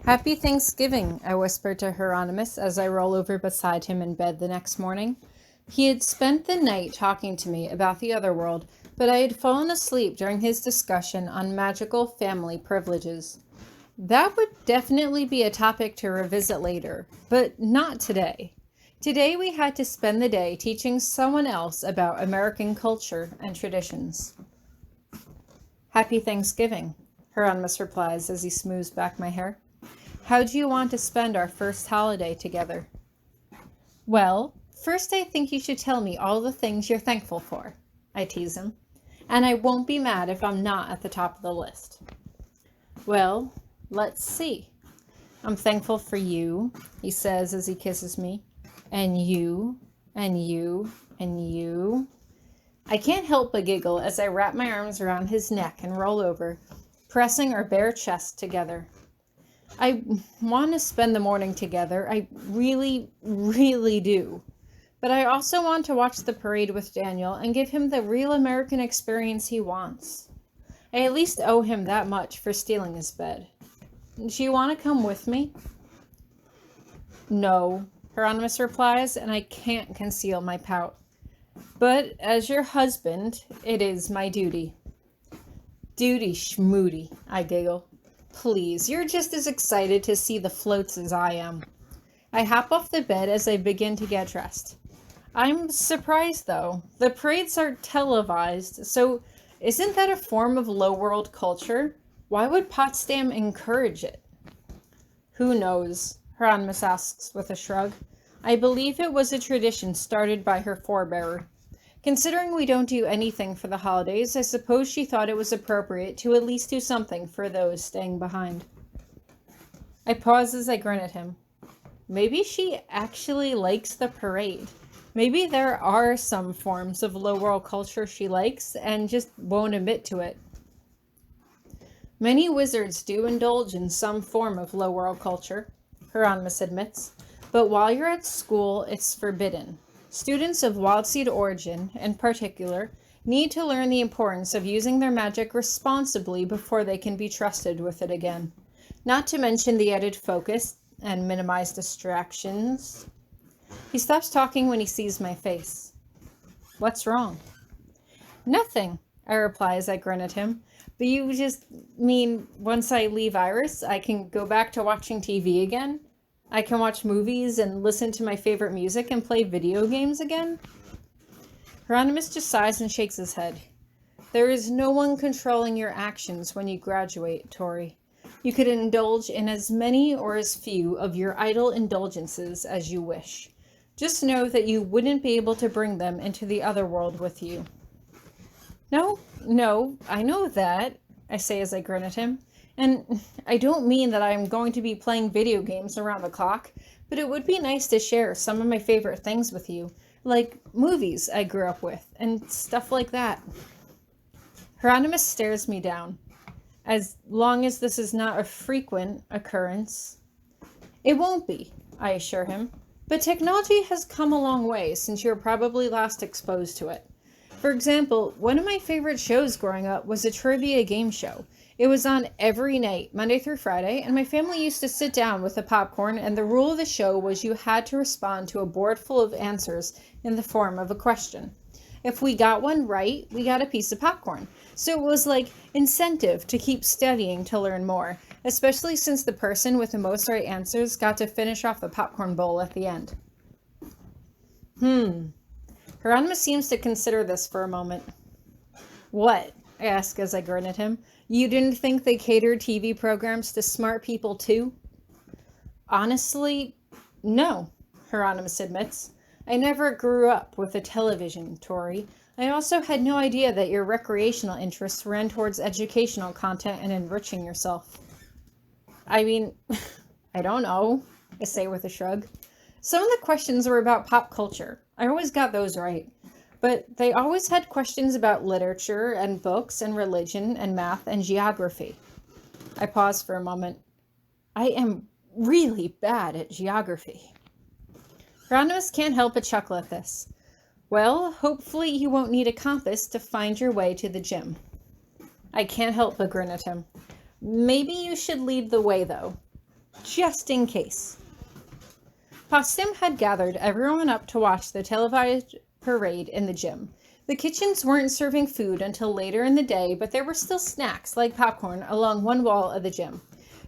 Happy Thanksgiving, I whispered to Hieronymous as I roll over beside him in bed the next morning. He had spent the night talking to me about the other world, but I had fallen asleep during his discussion on magical family privileges. That would definitely be a topic to revisit later, but not today. Today we had to spend the day teaching someone else about American culture and traditions. Happy Thanksgiving, Hieronymous replies as he smooths back my hair. How do you want to spend our first holiday together? Well, first I think you should tell me all the things you're thankful for, I tease him, and I won't be mad if I'm not at the top of the list. Well, let's see. I'm thankful for you, he says as he kisses me, and you, and you, and you. I can't help but giggle as I wrap my arms around his neck and roll over, pressing our bare chests together. I want to spend the morning together. I really, really do. But I also want to watch the parade with Daniel and give him the real American experience he wants. I at least owe him that much for stealing his bed. Do you want to come with me? No, Hieronymous replies, and I can't conceal my pout. But as your husband, it is my duty. Duty schmoody, I giggle. Please, you're just as excited to see the floats as I am. I hop off the bed as I begin to get dressed. I'm surprised, though. The parades are televised, so isn't that a form of low-world culture? Why would Potsdam encourage it? Who knows? Hieronymous asks with a shrug. I believe it was a tradition started by her forebearer. Considering we don't do anything for the holidays, I suppose she thought it was appropriate to at least do something for those staying behind. I pause as I grin at him. Maybe she actually likes the parade. Maybe there are some forms of low-world culture she likes and just won't admit to it. Many wizards do indulge in some form of low-world culture, Hieronymous admits, but while you're at school, it's forbidden. Students of wild seed origin, in particular, need to learn the importance of using their magic responsibly before they can be trusted with it again. Not to mention the added focus and minimize distractions. He stops talking when he sees my face. What's wrong? Nothing, I reply as I grin at him. But you just mean once I leave Iris, I can go back to watching TV again? I can watch movies and listen to my favorite music and play video games again? Hieronymous just sighs and shakes his head. There is no one controlling your actions when you graduate, Tori. You could indulge in as many or as few of your idle indulgences as you wish. Just know that you wouldn't be able to bring them into the other world with you. No, I know that, I say as I grin at him. And I don't mean that I'm going to be playing video games around the clock, but it would be nice to share some of my favorite things with you, like movies I grew up with, and stuff like that. Hieronymous stares me down. As long as this is not a frequent occurrence. It won't be, I assure him, but technology has come a long way since you were probably last exposed to it. For example, one of my favorite shows growing up was a trivia game show. It was on every night, Monday through Friday, and my family used to sit down with the popcorn, and the rule of the show was you had to respond to a board full of answers in the form of a question. If we got one right, we got a piece of popcorn. So it was like incentive to keep studying to learn more, especially since the person with the most right answers got to finish off the popcorn bowl at the end. Hieronymous seems to consider this for a moment. What? I ask as I grin at him. You didn't think they catered TV programs to smart people too? Honestly, no, Hieronymous admits. I never grew up with a television, Tori. I also had no idea that your recreational interests ran towards educational content and enriching yourself. I mean, I don't know, I say with a shrug. Some of the questions were about pop culture. I always got those right. But they always had questions about literature and books and religion and math and geography. I pause for a moment. I am really bad at geography. Hieronymous can't help but chuckle at this. Well, hopefully you won't need a compass to find your way to the gym. I can't help but grin at him. Maybe you should lead the way, though. just in case. Potsdam had gathered everyone up to watch the televised parade in the gym. The kitchens weren't serving food until later in the day, but there were still snacks like popcorn along one wall of the gym.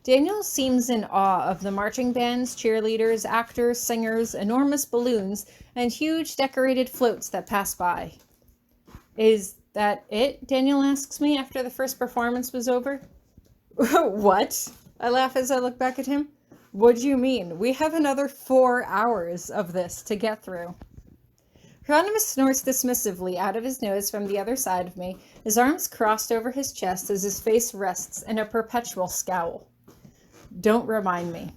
Daniel seems in awe of the marching bands, cheerleaders, actors, singers, enormous balloons, and huge decorated floats that pass by. Is that it? Daniel asks me after the first performance was over. What? I laugh as I look back at him. What do you mean? We have another 4 hours of this to get through. Hieronymous snorts dismissively out of his nose from the other side of me, his arms crossed over his chest as his face rests in a perpetual scowl. Don't remind me.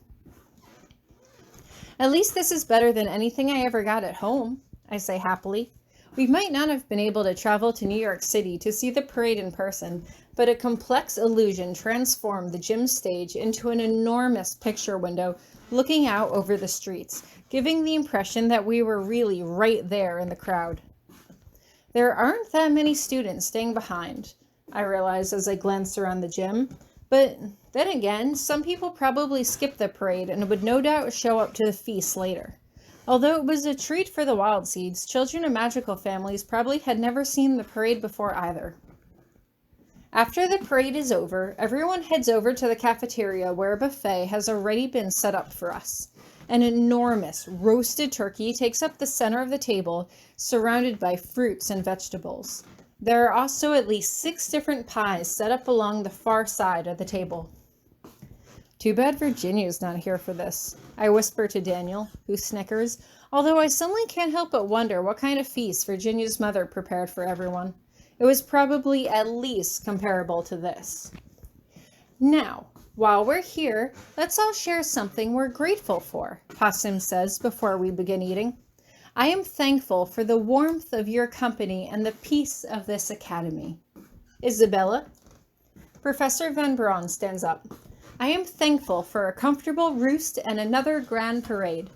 At least this is better than anything I ever got at home, I say happily. We might not have been able to travel to New York City to see the parade in person, but a complex illusion transformed the gym stage into an enormous picture window looking out over the streets, giving the impression that we were really right there in the crowd. There aren't that many students staying behind, I realize as I glance around the gym, but then again, some people probably skipped the parade and would no doubt show up to the feast later. Although it was a treat for the Wild Seeds, children of magical families probably had never seen the parade before either. After the parade is over, everyone heads over to the cafeteria where a buffet has already been set up for us. An enormous roasted turkey takes up the center of the table, surrounded by fruits and vegetables. There are also at least 6 different pies set up along the far side of the table. Too bad Virginia's not here for this, I whisper to Daniel, who snickers, although I suddenly can't help but wonder what kind of feast Virginia's mother prepared for everyone. It was probably at least comparable to this. Now, while we're here, let's all share something we're grateful for, Possum says before we begin eating. I am thankful for the warmth of your company and the peace of this academy. Isabella? Professor Van Braun stands up. I am thankful for a comfortable roost and another grand parade.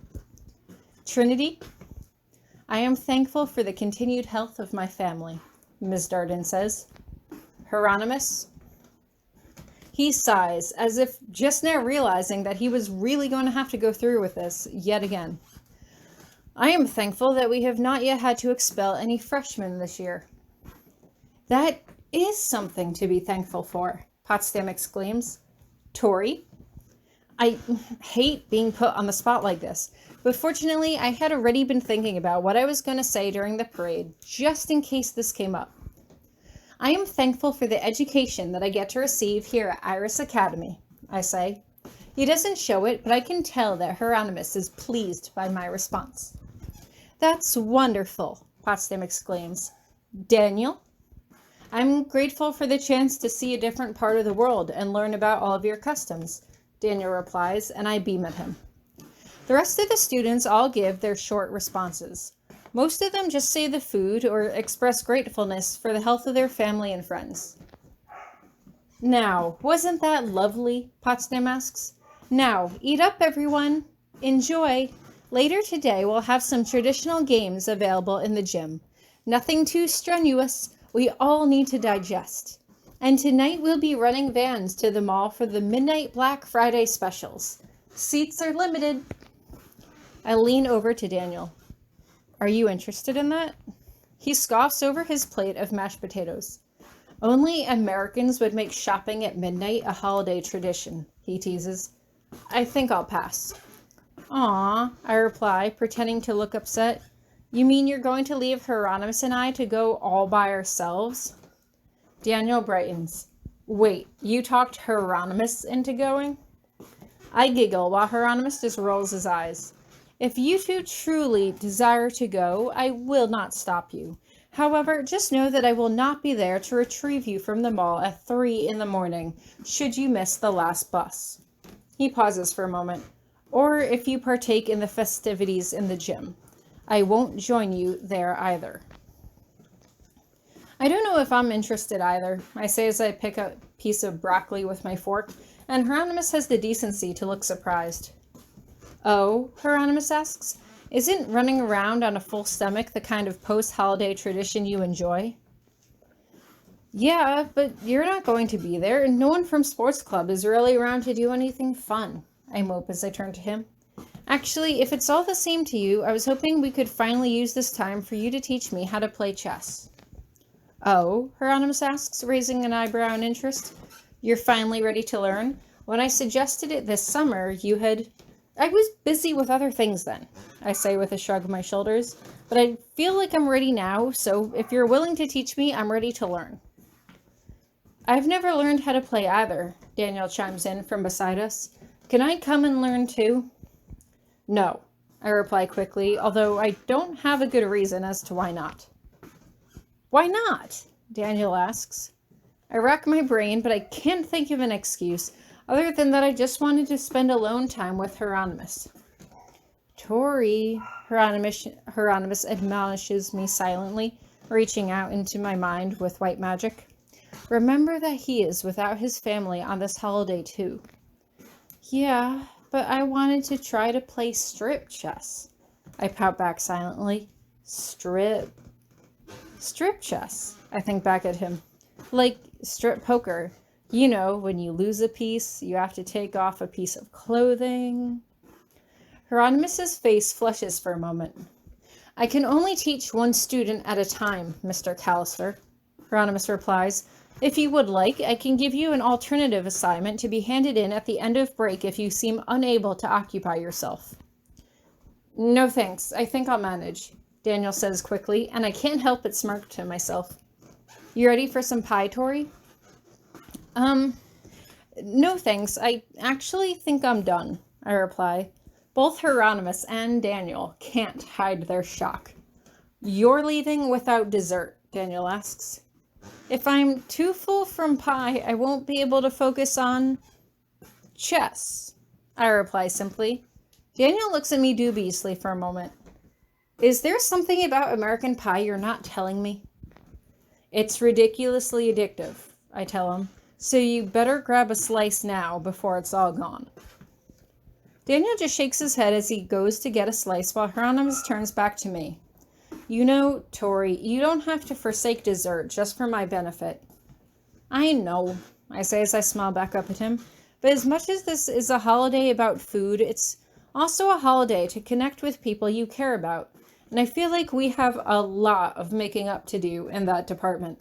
Trinity? I am thankful for the continued health of my family, Ms. Darden says. Hieronymous? He sighs, as if just now realizing that he was really going to have to go through with this yet again. I am thankful that we have not yet had to expel any freshmen this year. That is something to be thankful for, Potsdam exclaims. Tori? I hate being put on the spot like this, but fortunately I had already been thinking about what I was going to say during the parade, just in case this came up. I am thankful for the education that I get to receive here at Iris Academy, I say. He doesn't show it, but I can tell that Hieronymous is pleased by my response. That's wonderful, Potsdam exclaims. Daniel? I'm grateful for the chance to see a different part of the world and learn about all of your customs, Daniel replies, and I beam at him. The rest of the students all give their short responses. Most of them just say the food or express gratefulness for the health of their family and friends. Now, wasn't that lovely? Potsdam asks. Now, eat up, everyone. Enjoy. Later today, we'll have some traditional games available in the gym. Nothing too strenuous. We all need to digest. And tonight we'll be running vans to the mall for the Midnight Black Friday specials. Seats are limited. I lean over to Daniel. Are you interested in that? He scoffs over his plate of mashed potatoes. Only Americans would make shopping at midnight a holiday tradition, he teases. I think I'll pass. Aw, I reply, pretending to look upset. You mean you're going to leave Hieronymous and I to go all by ourselves? Daniel brightens. Wait, you talked Hieronymous into going? I giggle while Hieronymous just rolls his eyes. If you two truly desire to go, I will not stop you. However, just know that I will not be there to retrieve you from the mall at 3 a.m, should you miss the last bus. He pauses for a moment. Or if you partake in the festivities in the gym. I won't join you there either. I don't know if I'm interested either, I say as I pick a piece of broccoli with my fork, and Hieronymous has the decency to look surprised. Oh, Hieronymous asks, isn't running around on a full stomach the kind of post-holiday tradition you enjoy? Yeah, but you're not going to be there, and no one from sports club is really around to do anything fun, I mope as I turn to him. Actually, if it's all the same to you, I was hoping we could finally use this time for you to teach me how to play chess. Oh, Hieronymous asks, raising an eyebrow in interest. You're finally ready to learn? When I suggested it this summer, you had... I was busy with other things then, I say with a shrug of my shoulders, but I feel like I'm ready now, so if you're willing to teach me, I'm ready to learn. I've never learned how to play either, Daniel chimes in from beside us. Can I come and learn too? No, I reply quickly, although I don't have a good reason as to why not. Why not? Daniel asks. I rack my brain, but I can't think of an excuse, other than that I just wanted to spend alone time with Hieronymous. Tori, Hieronymous admonishes me silently, reaching out into my mind with white magic. Remember that he is without his family on this holiday too. Yeah, but I wanted to try to play strip chess. I pout back silently. Strip chess, I think back at him. Like strip poker. You know, when you lose a piece, you have to take off a piece of clothing. Hieronymus's face flushes for a moment. I can only teach one student at a time, Mr. Callister, Hieronymus replies. If you would like, I can give you an alternative assignment to be handed in at the end of break if you seem unable to occupy yourself. No thanks, I think I'll manage, Daniel says quickly, and I can't help but smirk to myself. You ready for some pie, Tori? No thanks, I actually think I'm done, I reply. Both Hieronymus and Daniel can't hide their shock. You're leaving without dessert, Daniel asks. If I'm too full from pie, I won't be able to focus on chess, I reply simply. Daniel looks at me dubiously for a moment. Is there something about American pie you're not telling me? It's ridiculously addictive, I tell him, so you better grab a slice now before it's all gone. Daniel just shakes his head as he goes to get a slice while Hieronymus turns back to me. You know, Tori, you don't have to forsake dessert just for my benefit. I know, I say as I smile back up at him, but as much as this is a holiday about food, it's also a holiday to connect with people you care about, and I feel like we have a lot of making up to do in that department.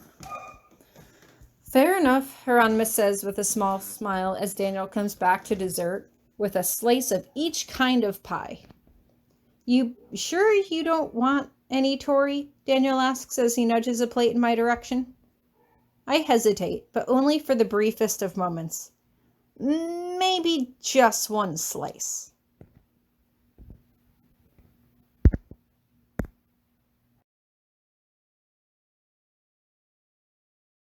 Fair enough, Hieronymus says with a small smile as Daniel comes back to dessert with a slice of each kind of pie. You sure you don't want any, Tori? Daniel asks as he nudges a plate in my direction. I hesitate, but only for the briefest of moments. Maybe just one slice.